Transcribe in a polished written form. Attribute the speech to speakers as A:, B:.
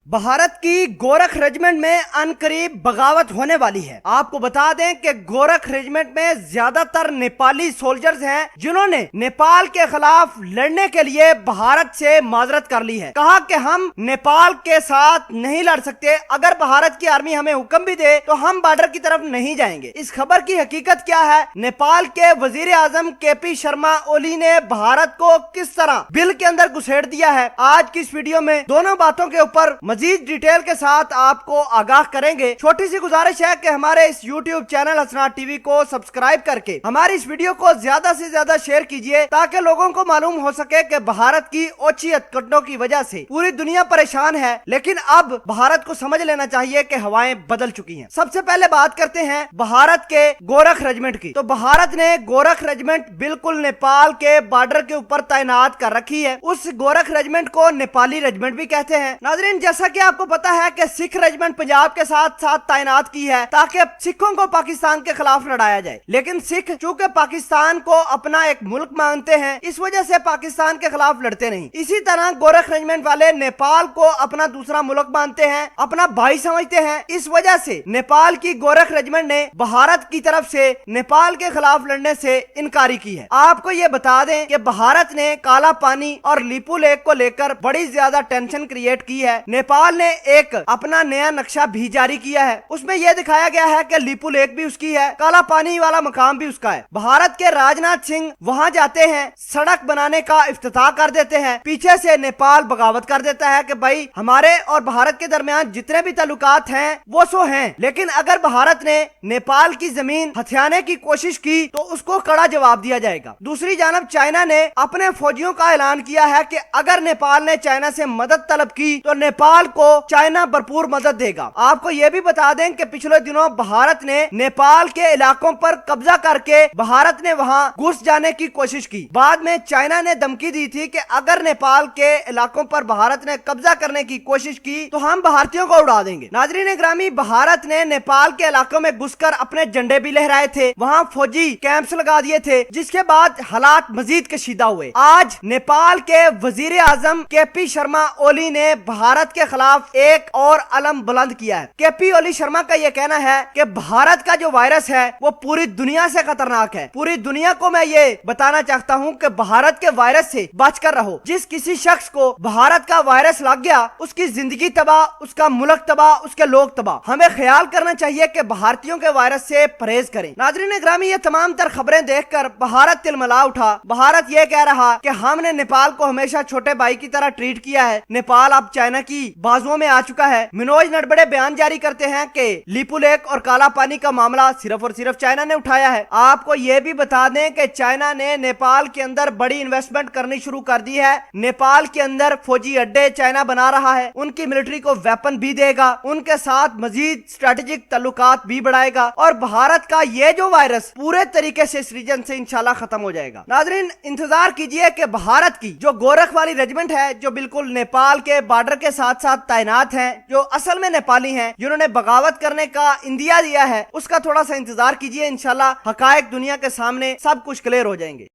A: भारत की गोरख रेजिमेंट में अनकरीब बगावत होने वाली है। आपको बता दें कि गोरख रेजिमेंट में ज्यादातर नेपाली सोल्जर्स हैं जिन्होंने नेपाल के खिलाफ लड़ने के लिए भारत से माजरत कर ली है। कहा कि हम नेपाल के साथ नहीं लड़ सकते, अगर भारत की आर्मी हमें हुक्म भी दे तो हम बॉर्डर की तरफ नहीं जाएंगे। इस खबर की हकीकत क्या है, नेपाल के वजीर आजम केपी शर्मा ओली ने भारत को किस तरह बिल के अंदर घुसेड़ दिया है, आज की इस वीडियो में दोनों बातों के ऊपर मजीद डिटेल के साथ आपको आगाह करेंगे। छोटी सी गुजारिश है कि हमारे इस YouTube चैनल हसनात टीवी को सब्सक्राइब करके हमारी इस वीडियो को ज्यादा से ज्यादा शेयर कीजिए ताकि लोगों को मालूम हो सके कि भारत की ओछी हथकंडों की वजह से पूरी दुनिया परेशान है, लेकिन अब भारत को समझ लेना चाहिए कि हवाएं बदल चुकी हैं। सबसे पहले बात करते हैं भारत के गोरख रेजिमेंट की। तो भारत ने गोरख रेजिमेंट बिल्कुल नेपाल के बॉर्डर के ऊपर तैनात कर रखी है। उस गोरख रेजिमेंट को नेपाली रेजिमेंट भी कहते हैं। नाजरीन, जैसा कि आपको पता है कि सिख रेजिमेंट पंजाब के साथ साथ तैनात की है ताकि सिखों को पाकिस्तान के खिलाफ लड़ाया जाए, लेकिन सिख चूंकि पाकिस्तान को अपना एक मुल्क मानते हैं, इस वजह से पाकिस्तान के खिलाफ लड़ते नहीं। इसी तरह गोरख रेजिमेंट वाले नेपाल को अपना दूसरा मुल्क मानते हैं, अपना भाई समझते हैं। इस वजह से नेपाल की गोरख रेजिमेंट ने भारत की तरफ से नेपाल के खिलाफ लड़ने से इनकारी की है। आपको ये बता दें कि भारत ने काला पानी और लीपू लेक को लेकर बड़ी ज्यादा टेंशन क्रिएट की है। नेपाल ने एक अपना नया नक्शा भी जारी किया है, उसमें यह दिखाया गया है कि लीपू लेक भी उसकी है, काला पानी वाला मकाम भी उसका है। भारत के राजनाथ सिंह वहां जाते हैं, सड़क बनाने का इफ्तिताह कर देते हैं, पीछे से नेपाल बगावत कर देता है कि भाई हमारे और भारत के दरमियान जितने भी ताल्लुकात हैं वो सो हैं। लेकिन अगर भारत ने नेपाल की जमीन हथियाने की कोशिश की तो उसको कड़ा जवाब दिया जाएगा। दूसरी जानब चाइना ने अपने फौजियों का ऐलान किया है कि अगर नेपाल ने चाइना से मदद तलब की तो नेपाल को चाइना भरपूर मदद देगा। आपको यह भी बता दें कि पिछले दिनों भारत ने नेपाल के इलाकों पर कब्जा करके भारत ने वहां घुस जाने की कोशिश की। बाद में चाइना ने धमकी दी थी कि अगर नेपाल के इलाकों पर भारत ने कब्जा करने की कोशिश की तो हम भारतीयों को उड़ा देंगे। नाजरीन ग्रामी, भारत ने नेपाल के इलाकों में घुसकर अपने झंडे भी लहराए थे, वहां फौजी कैंप्स लगा दिए थे, जिसके बाद हालात मजीद कशीदा हुए। आज नेपाल के वजीर आजम केपी शर्मा ओली ने भारत के खिलाफ एक और अलम बुलंद किया है। केपी ओली शर्मा का यह कहना है कि भारत का जो वायरस है वो पूरी दुनिया से खतरनाक है। पूरी दुनिया को मैं ये बताना चाहता हूँ कि भारत के वायरस से बचकर रहो। जिस किसी शख्स को भारत का वायरस लग गया उसकी जिंदगी तबाह, उसका मुल्क तबाह, उसके लोग तबाह। हमें ख्याल करना चाहिए कि भारतीयों के वायरस से परहेज करें। नाजरीन ग्रामी, ये तमाम तर खबरें देखकर भारत तिलमिला उठा। भारत ये कह रहा कि हमने नेपाल को हमेशा छोटे भाई की तरह ट्रीट किया है, नेपाल अब चाइना की बाजुओं में आ चुका है। मनोज नरबड़े बयान जारी करते हैं कि लीपू लेक और काला पानी का मामला सिर्फ और सिर्फ चाइना ने उठाया है। आपको यह भी बता दें कि चाइना ने नेपाल के अंदर बड़ी इन्वेस्टमेंट करनी शुरू कर दी है। नेपाल के अंदर फौजी अड्डे चाइना बना रहा है, उनकी मिलिट्री को वेपन भी देगा, उनके साथ मजीद स्ट्रेटेजिक ताल्लुकात भी बढ़ाएगा और भारत का ये जो वायरस पूरे तरीके से इस रीजन से इंशाल्लाह खत्म हो जाएगा। नाजरीन, इंतजार कीजिए कि भारत की जो गोरख वाली रेजिमेंट है, जो बिल्कुल नेपाल के बॉर्डर के साथ साथ तैनात हैं, जो असल में नेपाली हैं, जिन्होंने बगावत करने का इंदिया दिया है, उसका थोड़ा सा इंतजार कीजिए। इंशाल्लाह हकायक दुनिया के सामने सब कुछ क्लियर हो जाएंगे।